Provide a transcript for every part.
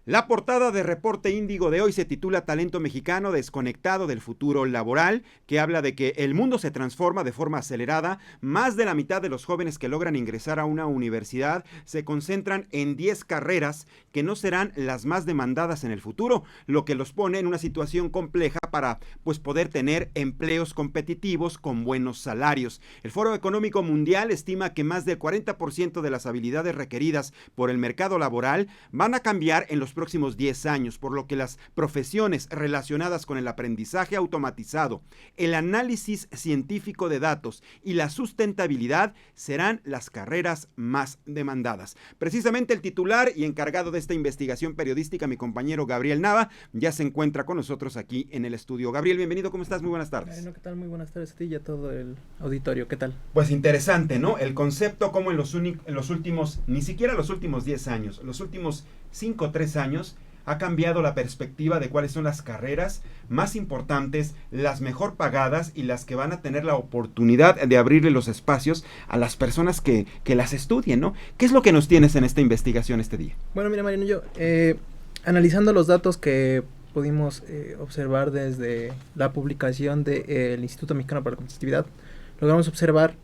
La portada de Reporte Índigo de hoy se titula Talento mexicano desconectado del futuro laboral, que habla de que el mundo se transforma de forma acelerada. Más de la mitad de los jóvenes que logran ingresar a una universidad se concentran en 10 carreras que no serán las más demandadas en el futuro, lo que los pone en una situación compleja para poder tener empleos competitivos con buenos salarios. El Foro Económico Mundial estima que más del 40% de las habilidades requeridas por el mercado laboral van a cambiar en los próximos 10 años, por lo que las profesiones relacionadas con el aprendizaje automatizado, el análisis científico de datos y la sustentabilidad serán las carreras más demandadas. Precisamente el titular y encargado de esta investigación periodística, mi compañero Gabriel Nava, ya se encuentra con nosotros aquí en el estudio. Gabriel, bienvenido, ¿cómo estás? Muy buenas tardes. Bueno, ¿qué tal? Muy buenas tardes a ti y a todo el auditorio, ¿qué tal? Pues interesante, ¿no? El concepto como en los últimos, ni siquiera los últimos 10 años, los últimos 5 o 3 años, ha cambiado la perspectiva de cuáles son las carreras más importantes, las mejor pagadas y las que van a tener la oportunidad de abrirle los espacios a las personas que las estudien, ¿no? ¿Qué es lo que nos tienes en esta investigación este día? Bueno, mira, Mariano, yo analizando los datos que pudimos observar desde la publicación del Instituto Mexicano para la Competitividad, logramos observar,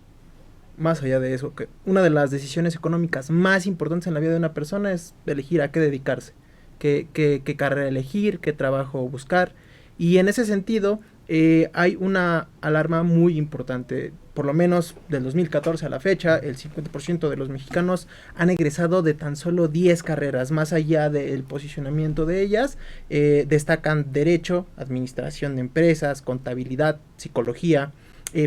más allá de eso, que una de las decisiones económicas más importantes en la vida de una persona es elegir a qué dedicarse, qué carrera elegir, qué trabajo buscar, y en ese sentido hay una alarma muy importante. Por lo menos del 2014 a la fecha, el 50% de los mexicanos han egresado de tan solo 10 carreras. Más allá del posicionamiento de ellas, destacan Derecho, Administración de Empresas, Contabilidad, Psicología,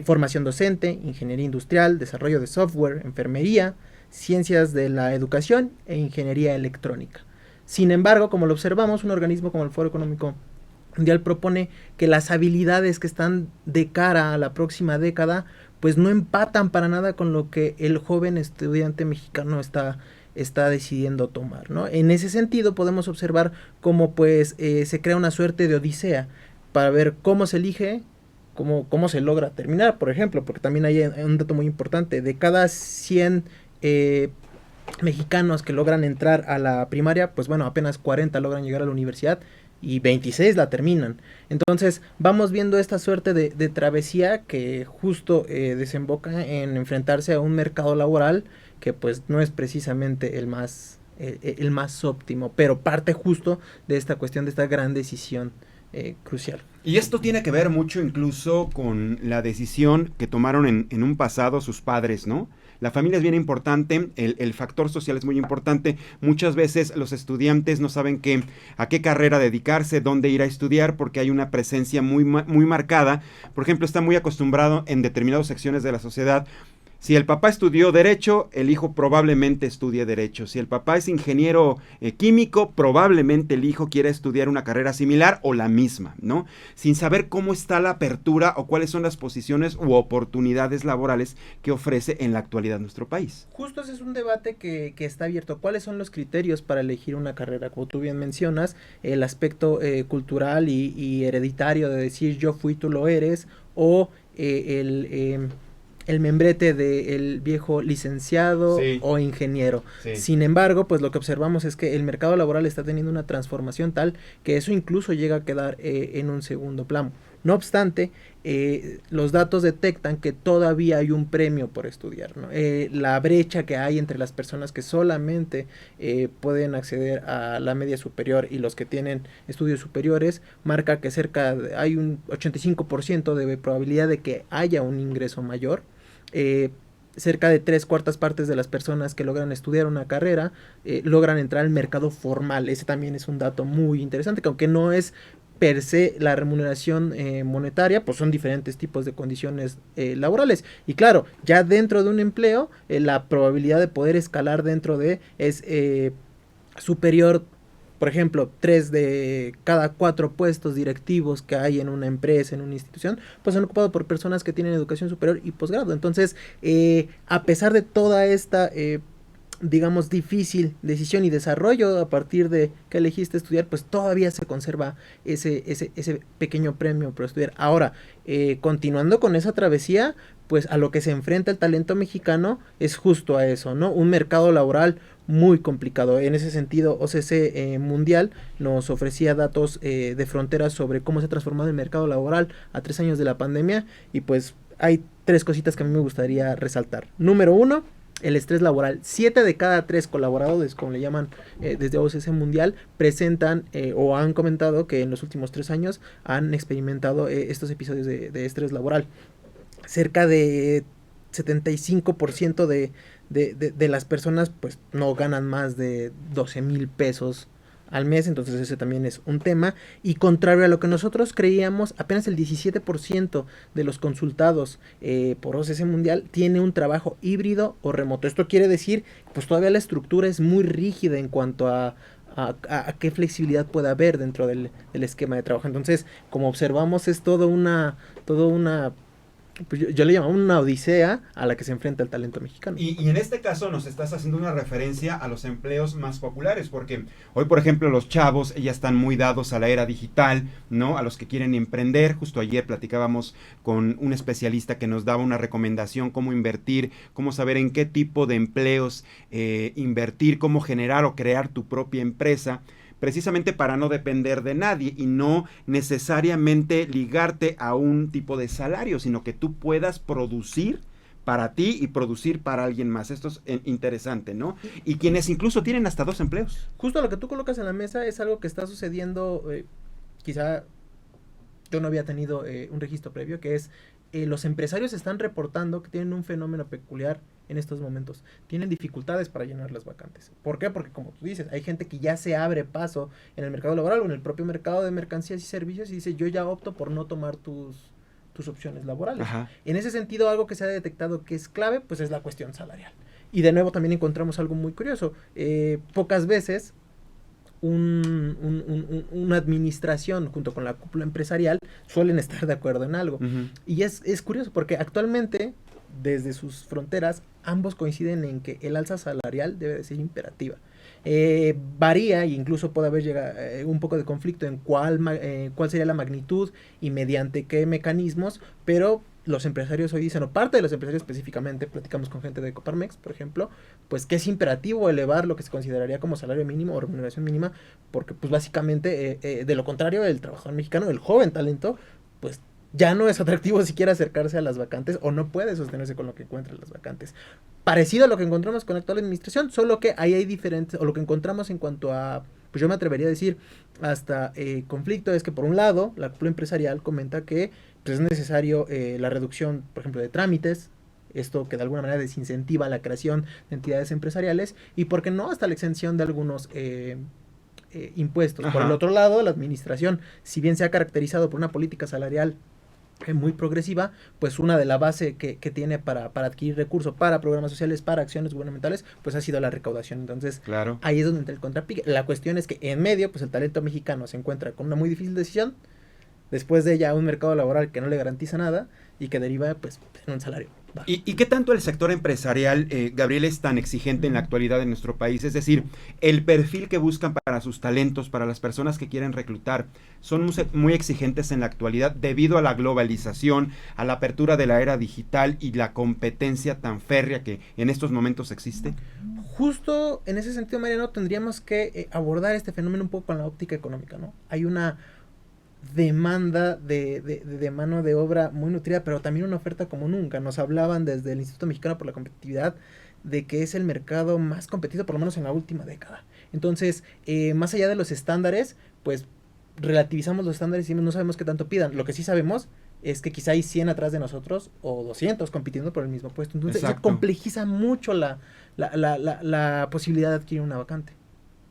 formación docente, Ingeniería Industrial, Desarrollo de Software, Enfermería, Ciencias de la Educación e Ingeniería Electrónica. Sin embargo, como lo observamos, un organismo como el Foro Económico Mundial propone que las habilidades que están de cara a la próxima década pues no empatan para nada con lo que el joven estudiante mexicano está decidiendo tomar, ¿no? En ese sentido podemos observar cómo se crea una suerte de odisea para ver cómo se elige, cómo se logra terminar, por ejemplo, porque también hay un dato muy importante: de cada 100 mexicanos que logran entrar a la primaria, pues bueno, apenas 40 logran llegar a la universidad y 26 la terminan. Entonces vamos viendo esta suerte de travesía que justo desemboca en enfrentarse a un mercado laboral que pues no es precisamente el más óptimo, pero parte justo de esta cuestión, de esta gran decisión crucial. Y esto tiene que ver mucho incluso con la decisión que tomaron en un pasado sus padres, ¿no? La familia es bien importante, el factor social es muy importante. Muchas veces los estudiantes no saben a qué carrera dedicarse, dónde ir a estudiar, porque hay una presencia muy marcada. Por ejemplo, está muy acostumbrado en determinadas secciones de la sociedad. Si el papá estudió Derecho, el hijo probablemente estudie Derecho. Si el papá es ingeniero químico, probablemente el hijo quiera estudiar una carrera similar o la misma, ¿no? Sin saber cómo está la apertura o cuáles son las posiciones u oportunidades laborales que ofrece en la actualidad nuestro país. Justo ese es un debate que está abierto. ¿Cuáles son los criterios para elegir una carrera? Como tú bien mencionas, el aspecto cultural y hereditario de decir yo fui, tú lo eres, o el membrete del viejo licenciado, sí, o ingeniero. Sí. Sin embargo, pues lo que observamos es que el mercado laboral está teniendo una transformación tal que eso incluso llega a quedar en un segundo plano. No obstante, los datos detectan que todavía hay un premio por estudiar, ¿no? La brecha que hay entre las personas que solamente pueden acceder a la media superior y los que tienen estudios superiores marca que hay un 85% de probabilidad de que haya un ingreso mayor. Cerca de 3/4 partes de las personas que logran estudiar una carrera logran entrar al mercado formal. Ese también es un dato muy interesante, que aunque no es per se la remuneración monetaria, pues son diferentes tipos de condiciones laborales. Y claro, ya dentro de un empleo, la probabilidad de poder escalar dentro de es superior. Por ejemplo, 3 de cada 4 puestos directivos que hay en una empresa, en una institución, pues son ocupados por personas que tienen educación superior y posgrado. Entonces, a pesar de toda esta digamos, difícil decisión y desarrollo a partir de que elegiste estudiar, pues todavía se conserva ese pequeño premio por estudiar. Ahora, continuando con esa travesía, pues a lo que se enfrenta el talento mexicano es justo a eso, ¿no? Un mercado laboral muy complicado. En ese sentido, OCC Mundial nos ofrecía datos de fronteras sobre cómo se ha transformado el mercado laboral a 3 años de la pandemia, y pues hay 3 cositas que a mí me gustaría resaltar. Número 1, el estrés laboral. 7 de cada 3 colaboradores, como le llaman desde OCC Mundial, presentan o han comentado que en los últimos 3 años han experimentado estos episodios de estrés laboral. Cerca de 75% de las personas pues no ganan más de 12,000 pesos al mes, entonces ese también es un tema. Y contrario a lo que nosotros creíamos, apenas el 17% de los consultados por OCC Mundial tiene un trabajo híbrido o remoto. Esto quiere decir, pues todavía la estructura es muy rígida en cuanto a qué flexibilidad puede haber dentro del esquema de trabajo. Entonces, como observamos, es toda una pues yo le llamo una odisea a la que se enfrenta el talento mexicano. Y en este caso nos estás haciendo una referencia a los empleos más populares, porque hoy, por ejemplo, los chavos ya están muy dados a la era digital, ¿no? A los que quieren emprender. Justo ayer platicábamos con un especialista que nos daba una recomendación, cómo invertir, cómo saber en qué tipo de empleos invertir, cómo generar o crear tu propia empresa, precisamente para no depender de nadie y no necesariamente ligarte a un tipo de salario, sino que tú puedas producir para ti y producir para alguien más. Esto es interesante, ¿no? Y quienes incluso tienen hasta 2 empleos. Justo lo que tú colocas en la mesa es algo que está sucediendo, quizá yo no había tenido un registro previo, que es los empresarios están reportando que tienen un fenómeno peculiar en estos momentos. Tienen dificultades para llenar las vacantes. ¿Por qué? Porque, como tú dices, hay gente que ya se abre paso en el mercado laboral o en el propio mercado de mercancías y servicios y dice, yo ya opto por no tomar tus opciones laborales. Ajá. En ese sentido, algo que se ha detectado que es clave, pues es la cuestión salarial. Y de nuevo también encontramos algo muy curioso. Pocas veces una administración junto con la cúpula empresarial suelen estar de acuerdo en algo. Uh-huh. Y es curioso porque actualmente, desde sus fronteras, ambos coinciden en que el alza salarial debe de ser imperativa. Varía e incluso puede haber llegado un poco de conflicto en cuál sería la magnitud y mediante qué mecanismos, pero los empresarios hoy dicen, o parte de los empresarios específicamente, platicamos con gente de Coparmex, por ejemplo, pues que es imperativo elevar lo que se consideraría como salario mínimo o remuneración mínima, porque pues básicamente de lo contrario el trabajador mexicano, el joven talento, pues ya no es atractivo siquiera acercarse a las vacantes o no puede sostenerse con lo que encuentra en las vacantes. Parecido a lo que encontramos con la actual administración, solo que ahí hay diferentes, o lo que encontramos en cuanto a, pues yo me atrevería a decir, hasta conflicto, es que por un lado, la cúpula empresarial comenta que pues, es necesario la reducción, por ejemplo, de trámites, esto que de alguna manera desincentiva la creación de entidades empresariales, y por qué no hasta la exención de algunos impuestos. Ajá. Por el otro lado, la administración, si bien se ha caracterizado por una política salarial muy progresiva, pues una de la base que tiene para adquirir recursos para programas sociales, para acciones gubernamentales, pues ha sido la recaudación. Entonces, claro, ahí es donde entra el contrapique. La cuestión es que en medio, pues el talento mexicano se encuentra con una muy difícil decisión, después de ella un mercado laboral que no le garantiza nada y que deriva pues en un salario bajo. ¿Y qué tanto el sector empresarial, Gabriel, es tan exigente en la actualidad en nuestro país? Es decir, el perfil que buscan para sus talentos, para las personas que quieren reclutar, son muy exigentes en la actualidad debido a la globalización, a la apertura de la era digital y la competencia tan férrea que en estos momentos existe. Justo en ese sentido, Mariano, tendríamos que abordar este fenómeno un poco con la óptica económica, ¿no? Hay una demanda de mano de obra muy nutrida, pero también una oferta como nunca. Nos hablaban desde el Instituto Mexicano por la Competitividad de que es el mercado más competido, por lo menos en la última década. Entonces, más allá de los estándares, pues relativizamos los estándares y no sabemos qué tanto pidan. Lo que sí sabemos es que quizá hay 100 atrás de nosotros o 200 compitiendo por el mismo puesto. Entonces, eso complejiza mucho la posibilidad de adquirir una vacante.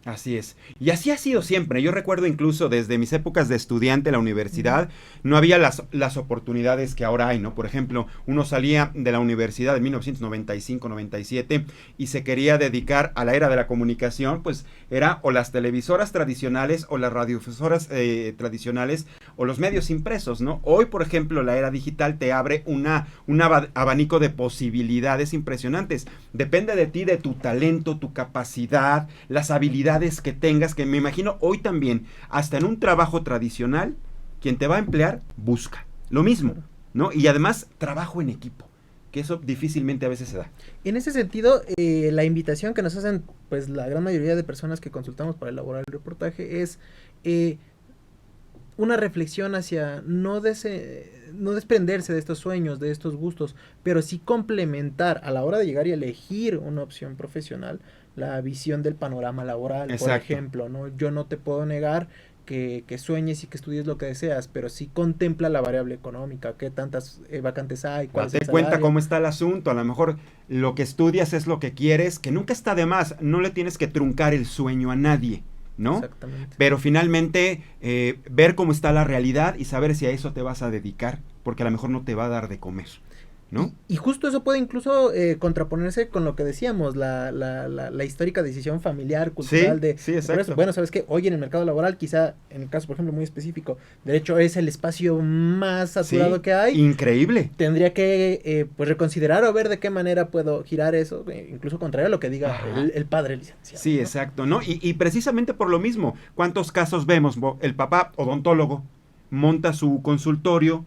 Así es. Y así ha sido siempre. Yo recuerdo incluso desde mis épocas de estudiante en la universidad, no había las oportunidades que ahora hay, ¿no? Por ejemplo, uno salía de la universidad en 1995-97 y se quería dedicar a la era de la comunicación, pues era o las televisoras tradicionales o las radiofusoras tradicionales o los medios impresos, ¿no? Hoy, por ejemplo, la era digital te abre un abanico de posibilidades impresionantes. Depende de ti, de tu talento, tu capacidad, las habilidades que tengas, que me imagino hoy también, hasta en un trabajo tradicional, quien te va a emplear, busca lo mismo, ¿no? Y además, trabajo en equipo. que eso difícilmente a veces se da. En ese sentido, la invitación que nos hacen pues la gran mayoría de personas que consultamos para elaborar el reportaje es una reflexión hacia no desprenderse de estos sueños, de estos gustos, pero sí complementar a la hora de llegar y elegir una opción profesional la visión del panorama laboral. Exacto. Por ejemplo, ¿no? Yo no te puedo negar que sueñes y que estudies lo que deseas, pero sí contempla la variable económica, qué tantas vacantes hay, cuál es el salario. Date cuenta cómo está el asunto, a lo mejor lo que estudias es lo que quieres, que nunca está de más, no le tienes que truncar el sueño a nadie, ¿no? Exactamente. Pero finalmente ver cómo está la realidad y saber si a eso te vas a dedicar, porque a lo mejor no te va a dar de comer, ¿no? Y justo eso puede incluso contraponerse con lo que decíamos, la histórica decisión familiar, cultural sí, exacto. Eso, bueno, ¿sabes qué? Hoy en el mercado laboral, quizá, en el caso, por ejemplo, muy específico, derecho es el espacio más saturado que hay. Increíble. Tendría que, pues, reconsiderar o ver de qué manera puedo girar eso, incluso contrario a lo que diga el padre licenciado. Sí, ¿no? Exacto, ¿no? Y precisamente por lo mismo, ¿cuántos casos vemos? El papá odontólogo monta su consultorio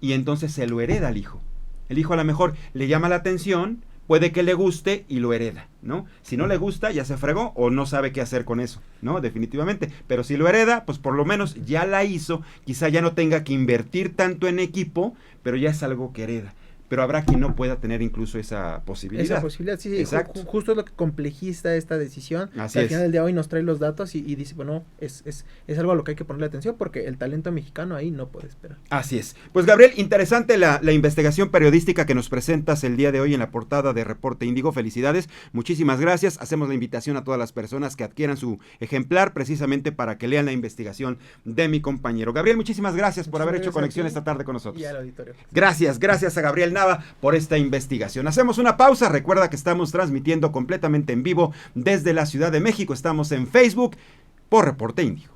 y entonces se lo hereda al hijo. El hijo a lo mejor le llama la atención, puede que le guste y lo hereda, ¿no? Si no le gusta, ya se fregó o no sabe qué hacer con eso, ¿no? Definitivamente. Pero si lo hereda, pues por lo menos ya la hizo, quizá ya no tenga que invertir tanto en equipo, pero ya es algo que hereda. Pero habrá quien no pueda tener incluso esa posibilidad. Esa posibilidad, sí, exacto. Justo es lo que complejiza esta decisión. Así al final del día hoy nos trae los datos y dice, bueno, es algo a lo que hay que ponerle atención porque el talento mexicano ahí no puede esperar. Así es. Pues Gabriel, interesante la investigación periodística que nos presentas el día de hoy en la portada de Reporte Índigo. Felicidades, muchísimas gracias. Hacemos la invitación a todas las personas que adquieran su ejemplar precisamente para que lean la investigación de mi compañero. Gabriel, muchísimas gracias por haber hecho conexión esta tarde con nosotros. Y al auditorio. Gracias a Gabriel por esta investigación. Hacemos una pausa. Recuerda que estamos transmitiendo completamente en vivo desde la Ciudad de México. Estamos en Facebook por Reporte Índigo.